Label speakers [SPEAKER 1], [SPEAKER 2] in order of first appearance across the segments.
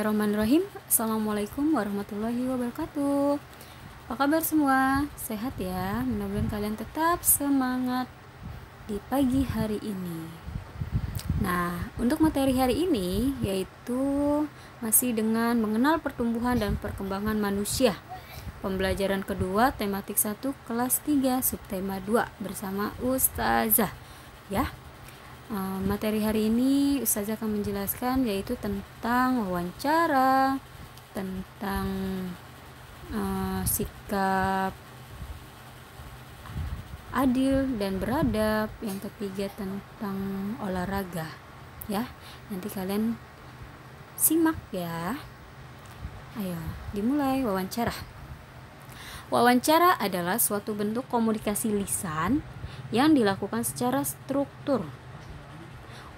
[SPEAKER 1] Bismillahirrahmanirrahim. Assalamualaikum warahmatullahi wabarakatuh. Apa kabar semua? Sehat ya? Mudah-mudahan kalian tetap semangat di pagi hari ini. Nah, untuk materi hari ini yaitu masih dengan mengenal pertumbuhan dan perkembangan manusia. Pembelajaran kedua, tematik 1, kelas 3, subtema 2 bersama Ustazah ya. Materi hari ini Ustazah akan menjelaskan yaitu tentang wawancara, tentang sikap adil dan beradab, yang ketiga tentang olahraga ya. Nanti kalian simak ya. Ayo dimulai wawancara. Wawancara adalah suatu bentuk komunikasi lisan yang dilakukan secara struktur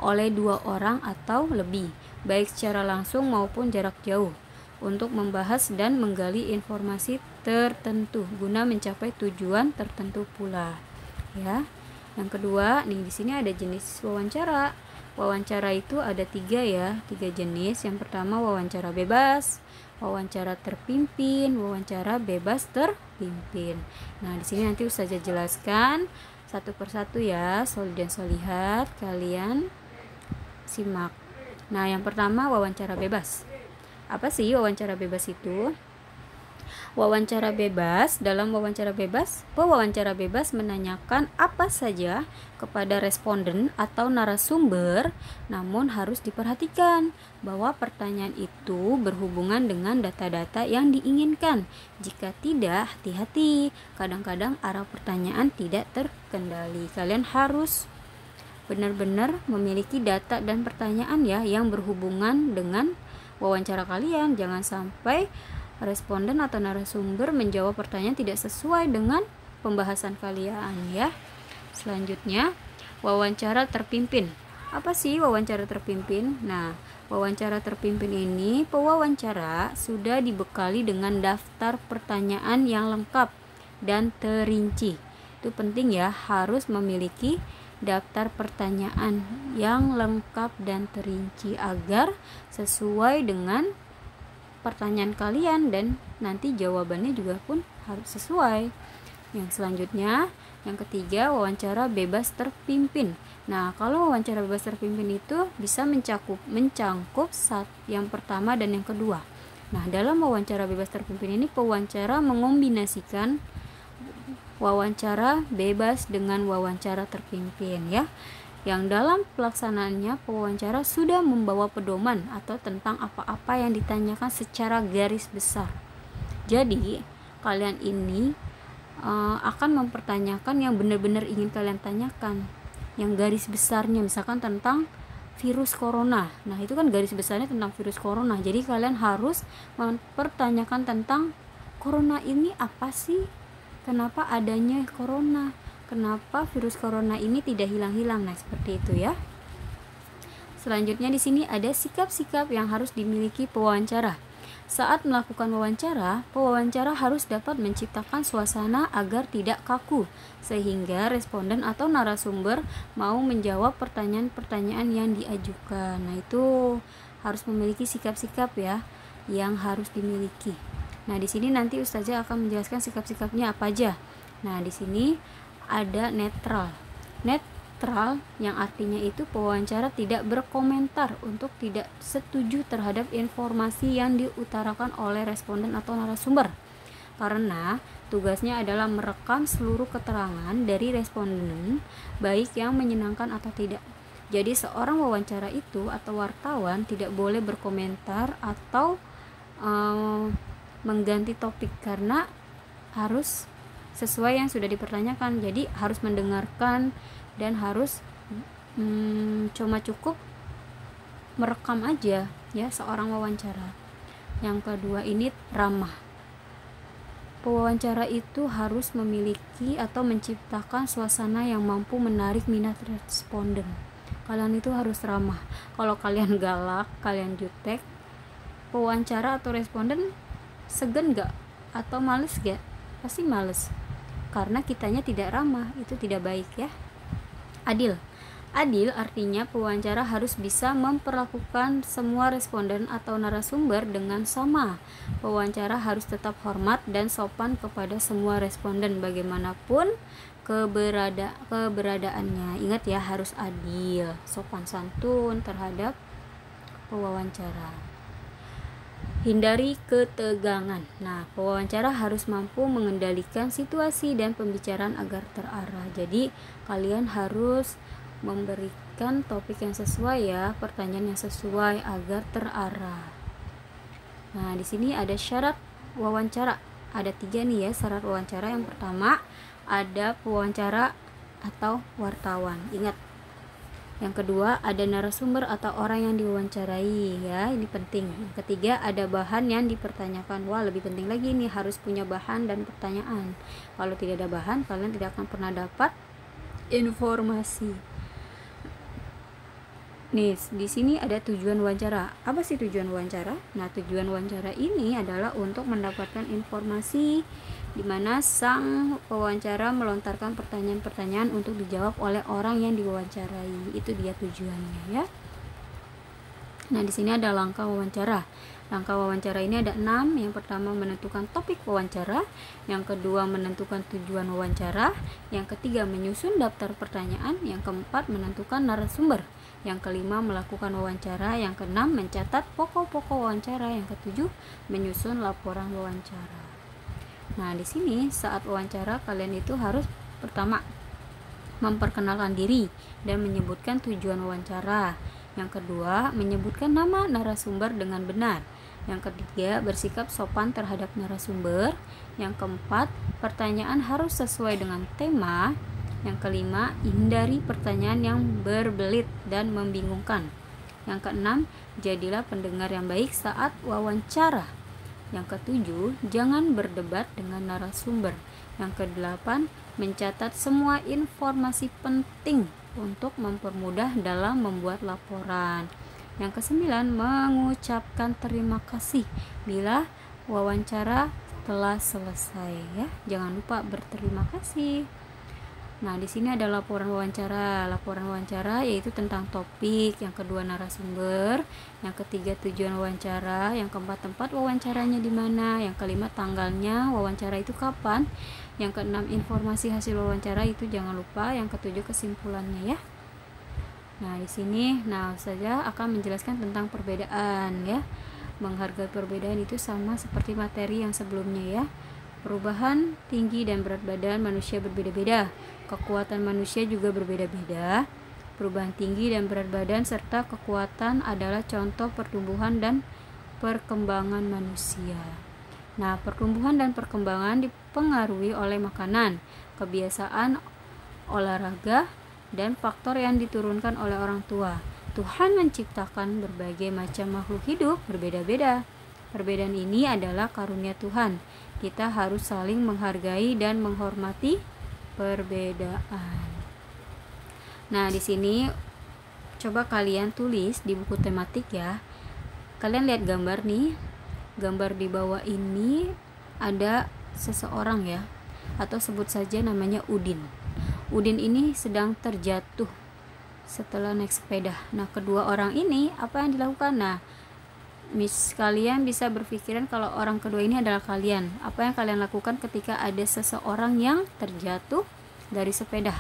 [SPEAKER 1] oleh dua orang atau lebih, baik secara langsung maupun jarak jauh, untuk membahas dan menggali informasi tertentu guna mencapai tujuan tertentu pula. Ya. Yang kedua, nih di sini ada jenis wawancara. Wawancara itu ada tiga jenis. Yang pertama wawancara bebas, wawancara terpimpin, wawancara bebas terpimpin. Nah, di sini nanti Ustazah jelaskan satu persatu ya, solid dan solihat, kalian simak. Nah, yang pertama wawancara bebas. Apa sih wawancara bebas itu? Wawancara bebas, dalam wawancara bebas, pewawancara bebas menanyakan apa saja kepada responden atau narasumber, namun harus diperhatikan bahwa pertanyaan itu berhubungan dengan data-data yang diinginkan. Jika tidak, hati-hati. Kadang-kadang arah pertanyaan tidak terkendali. Kalian harus benar-benar memiliki data dan pertanyaan ya yang berhubungan dengan wawancara kalian. Jangan sampai responden atau narasumber menjawab pertanyaan tidak sesuai dengan pembahasan kalian ya. Selanjutnya, wawancara terpimpin. Apa sih wawancara terpimpin? Nah, wawancara terpimpin ini pewawancara sudah dibekali dengan daftar pertanyaan yang lengkap dan terinci. Itu penting ya, harus memiliki daftar pertanyaan yang lengkap dan terinci agar sesuai dengan pertanyaan kalian dan nanti jawabannya juga pun harus sesuai. Yang selanjutnya, yang ketiga, wawancara bebas terpimpin. Nah, kalau wawancara bebas terpimpin itu bisa mencangkup yang pertama dan yang kedua. Nah, dalam wawancara bebas terpimpin ini pewawancara mengombinasikan wawancara bebas dengan wawancara terpimpin ya, yang dalam pelaksanaannya pewawancara sudah membawa pedoman atau tentang apa-apa yang ditanyakan secara garis besar. Jadi kalian ini akan mempertanyakan yang benar-benar ingin kalian tanyakan, yang garis besarnya, misalkan tentang virus corona. Nah, itu kan garis besarnya tentang virus corona. Jadi kalian harus mempertanyakan tentang corona ini apa sih? Kenapa adanya corona? Kenapa virus corona ini tidak hilang-hilang? Nah, seperti itu ya. Selanjutnya di sini ada sikap-sikap yang harus dimiliki pewawancara. Saat melakukan wawancara, pewawancara harus dapat menciptakan suasana agar tidak kaku, sehingga responden atau narasumber mau menjawab pertanyaan-pertanyaan yang diajukan. Nah, itu harus memiliki sikap-sikap ya yang harus dimiliki. Nah, di sini nanti Ustazah akan menjelaskan sikap-sikapnya apa aja. Nah, di sini ada netral. Netral yang artinya itu pewawancara tidak berkomentar untuk tidak setuju terhadap informasi yang diutarakan oleh responden atau narasumber. Karena tugasnya adalah merekam seluruh keterangan dari responden, baik yang menyenangkan atau tidak. Jadi seorang wawancara itu atau wartawan tidak boleh berkomentar atau mengganti topik karena harus sesuai yang sudah dipertanyakan. Jadi harus mendengarkan dan harus cuma cukup merekam aja ya seorang wawancara. Yang kedua ini ramah. Pewawancara itu harus memiliki atau menciptakan suasana yang mampu menarik minat responden. Kalian itu harus ramah. Kalau kalian galak, kalian jutek, pewawancara atau responden segan gak? Atau males gak? Pasti males, karena kitanya tidak ramah, itu tidak baik ya. Adil. Adil artinya pewawancara harus bisa memperlakukan semua responden atau narasumber dengan sama. Pewawancara harus tetap hormat dan sopan kepada semua responden bagaimanapun keberadaannya. Ingat ya, harus adil, sopan santun terhadap pewawancara. Hindari ketegangan. Nah, pewawancara harus mampu mengendalikan situasi dan pembicaraan agar terarah. Jadi, kalian harus memberikan topik yang sesuai ya, pertanyaan yang sesuai agar terarah. Nah, di sini ada syarat wawancara. Ada 3 nih ya syarat wawancara. Yang pertama, ada pewawancara atau wartawan. Ingat. Yang kedua, ada narasumber atau orang yang diwawancarai ya, ini penting. Yang ketiga, ada bahan yang dipertanyakan. Wah, lebih penting lagi nih, harus punya bahan dan pertanyaan. Kalau tidak ada bahan, kalian tidak akan pernah dapat informasi. Nih, di sini ada tujuan wawancara. Apa sih tujuan wawancara? Nah, tujuan wawancara ini adalah untuk mendapatkan informasi di mana sang pewawancara melontarkan pertanyaan-pertanyaan untuk dijawab oleh orang yang diwawancarai. Itu dia tujuannya ya. Nah, di sini ada langkah wawancara. Langkah wawancara ini ada 6. Yang pertama, menentukan topik wawancara. Yang kedua, menentukan tujuan wawancara. Yang ketiga, menyusun daftar pertanyaan. Yang keempat, menentukan narasumber. Yang kelima, melakukan wawancara. Yang keenam, mencatat pokok-pokok wawancara. Yang ketujuh, menyusun laporan wawancara. Nah, di sini saat wawancara kalian itu harus pertama memperkenalkan diri dan menyebutkan tujuan wawancara. Yang kedua, menyebutkan nama narasumber dengan benar. Yang ketiga, bersikap sopan terhadap narasumber. Yang keempat, pertanyaan harus sesuai dengan tema. Yang kelima, hindari pertanyaan yang berbelit dan membingungkan. Yang keenam, jadilah pendengar yang baik saat wawancara. Yang ketujuh, jangan berdebat dengan narasumber. Yang kedelapan, mencatat semua informasi penting untuk mempermudah dalam membuat laporan. Yang kesembilan, mengucapkan terima kasih bila wawancara telah selesai ya. Jangan lupa berterima kasih. Nah, di sini ada laporan wawancara. Laporan wawancara yaitu tentang topik, yang kedua narasumber, yang ketiga tujuan wawancara, yang keempat tempat wawancaranya di mana, yang kelima tanggalnya wawancara itu kapan, yang keenam informasi hasil wawancara itu jangan lupa, yang ketujuh kesimpulannya ya. Nah, di sini saya akan menjelaskan tentang perbedaan ya. Menghargai perbedaan itu sama seperti materi yang sebelumnya ya. Perubahan tinggi dan berat badan manusia berbeda-beda. Kekuatan manusia juga berbeda-beda. Perubahan tinggi dan berat badan serta kekuatan adalah contoh pertumbuhan dan perkembangan manusia. Nah, pertumbuhan dan perkembangan dipengaruhi oleh makanan, kebiasaan olahraga, dan faktor yang diturunkan oleh orang tua. Tuhan menciptakan berbagai macam makhluk hidup berbeda-beda. Perbedaan ini adalah karunia Tuhan. Kita harus saling menghargai dan menghormati perbedaan. Nah, di sini coba kalian tulis di buku tematik ya. Kalian lihat gambar nih. Gambar di bawah ini ada seseorang ya, atau sebut saja namanya Udin. Udin ini sedang terjatuh setelah naik sepeda. Nah, kedua orang ini apa yang dilakukan? Nah, kalian bisa berpikiran kalau orang kedua ini adalah kalian. Apa yang kalian lakukan ketika ada seseorang yang terjatuh dari sepeda?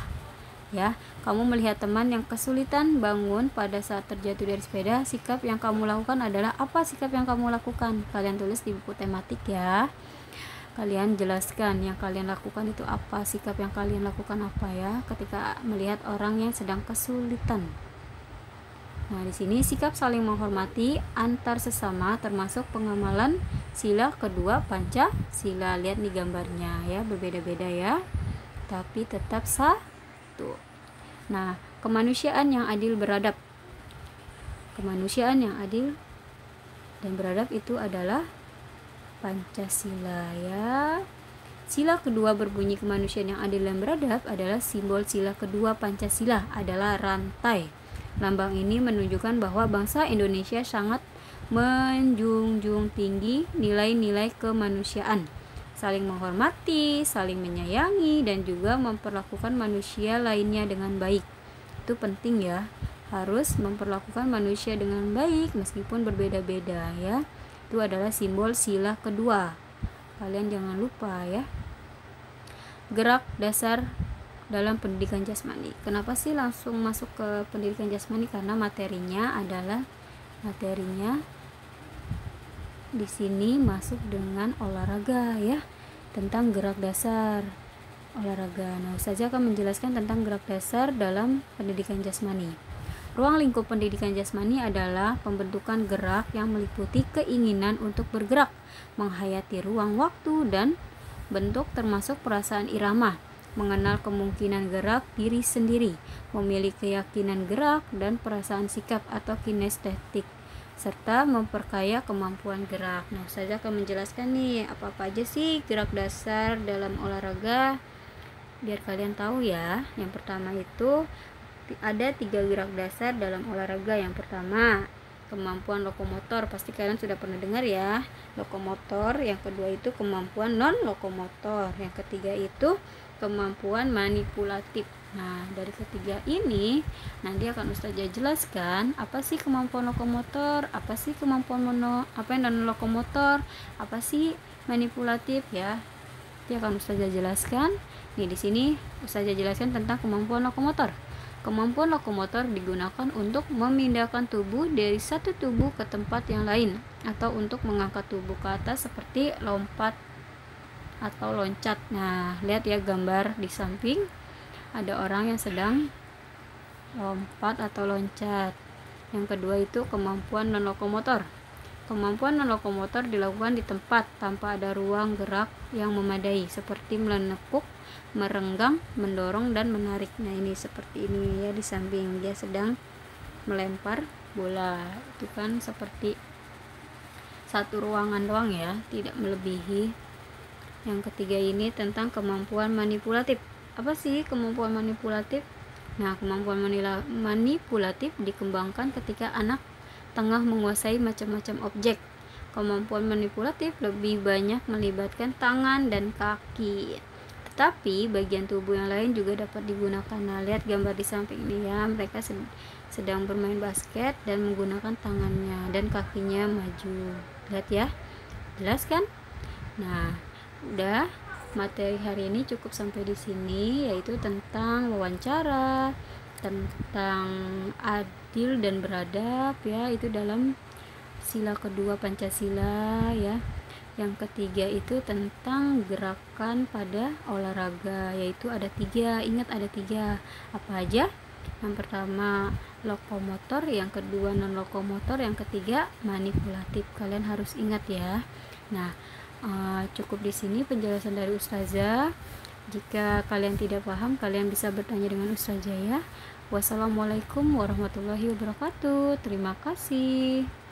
[SPEAKER 1] Ya, kamu melihat teman yang kesulitan bangun pada saat terjatuh dari sepeda, sikap yang kamu lakukan adalah apa? Sikap yang kamu lakukan kalian tulis di buku tematik ya. Kalian jelaskan yang kalian lakukan itu apa, sikap yang kalian lakukan apa ya ketika melihat orang yang sedang kesulitan. Nah, di sini sikap saling menghormati antar sesama termasuk pengamalan sila kedua Pancasila. Lihat nih gambarnya ya, berbeda-beda ya, tapi tetap satu. Nah, kemanusiaan yang adil beradab. Kemanusiaan yang adil dan beradab itu adalah Pancasila ya. Sila kedua berbunyi kemanusiaan yang adil dan beradab adalah simbol sila kedua Pancasila adalah rantai. Lambang ini menunjukkan bahwa bangsa Indonesia sangat menjunjung tinggi nilai-nilai kemanusiaan, saling menghormati, saling menyayangi, dan juga memperlakukan manusia lainnya dengan baik. itu penting ya, harus memperlakukan manusia dengan baik meskipun berbeda-beda ya. Itu adalah simbol sila kedua. Kalian jangan lupa ya. Gerak dasar dalam pendidikan jasmani. Kenapa sih langsung masuk ke pendidikan jasmani? Karena materinya di sini masuk dengan olahraga ya, tentang gerak dasar olahraga. Nah, Ustazah akan menjelaskan tentang gerak dasar dalam pendidikan jasmani. Ruang lingkup pendidikan jasmani adalah pembentukan gerak yang meliputi keinginan untuk bergerak, menghayati ruang waktu dan bentuk termasuk perasaan irama, mengenal kemungkinan gerak diri sendiri, memiliki keyakinan gerak dan perasaan sikap atau kinestetik, serta memperkaya kemampuan gerak. Nah, saya akan menjelaskan nih apa-apa aja sih gerak dasar dalam olahraga biar kalian tahu ya. Yang pertama itu ada 3 gerak dasar dalam olahraga. Yang pertama, kemampuan lokomotor, pasti kalian sudah pernah dengar ya, lokomotor. Yang kedua itu kemampuan non lokomotor. Yang ketiga itu kemampuan manipulatif. Nah, dari ketiga ini nanti akan Ustazah jelaskan apa sih kemampuan lokomotor, apa sih kemampuan non lokomotor, apa sih manipulatif ya. Nanti akan Ustazah jelaskan. Nih di sini Ustazah jelaskan tentang kemampuan lokomotor. Kemampuan lokomotor digunakan untuk memindahkan tubuh dari satu tubuh ke tempat yang lain atau untuk mengangkat tubuh ke atas seperti lompat atau loncat. Nah, lihat ya gambar di samping, ada orang yang sedang lompat atau loncat. Yang kedua itu kemampuan non lokomotor. Kemampuan non lokomotor dilakukan di tempat tanpa ada ruang gerak yang memadai, seperti menekuk, merenggang, mendorong dan menarik. Nah, ini seperti ini ya, di samping dia sedang melempar bola. Itu kan seperti satu ruangan doang ya, tidak melebihi. Yang ketiga ini tentang kemampuan manipulatif. Apa sih kemampuan manipulatif? Nah, kemampuan manipulatif dikembangkan ketika anak tengah menguasai macam-macam objek. Kemampuan manipulatif lebih banyak melibatkan tangan dan kaki, tetapi bagian tubuh yang lain juga dapat digunakan. Nah, lihat gambar di samping ini ya, mereka sedang bermain basket dan menggunakan tangannya dan kakinya maju. Lihat ya, jelas kan? Nah, udah, materi hari ini cukup sampai di sini, yaitu tentang wawancara, tentang adil dan beradab ya, itu dalam sila kedua Pancasila ya. Yang ketiga itu tentang gerakan pada olahraga, yaitu ada 3. Ingat ada 3. Apa aja? Yang pertama lokomotor, yang kedua non lokomotor, yang ketiga manipulatif. Kalian harus ingat ya. Nah, cukup di sini penjelasan dari Ustazah. Jika kalian tidak paham, kalian bisa bertanya dengan Ustazah ya. Wassalamualaikum warahmatullahi wabarakatuh. Terima kasih.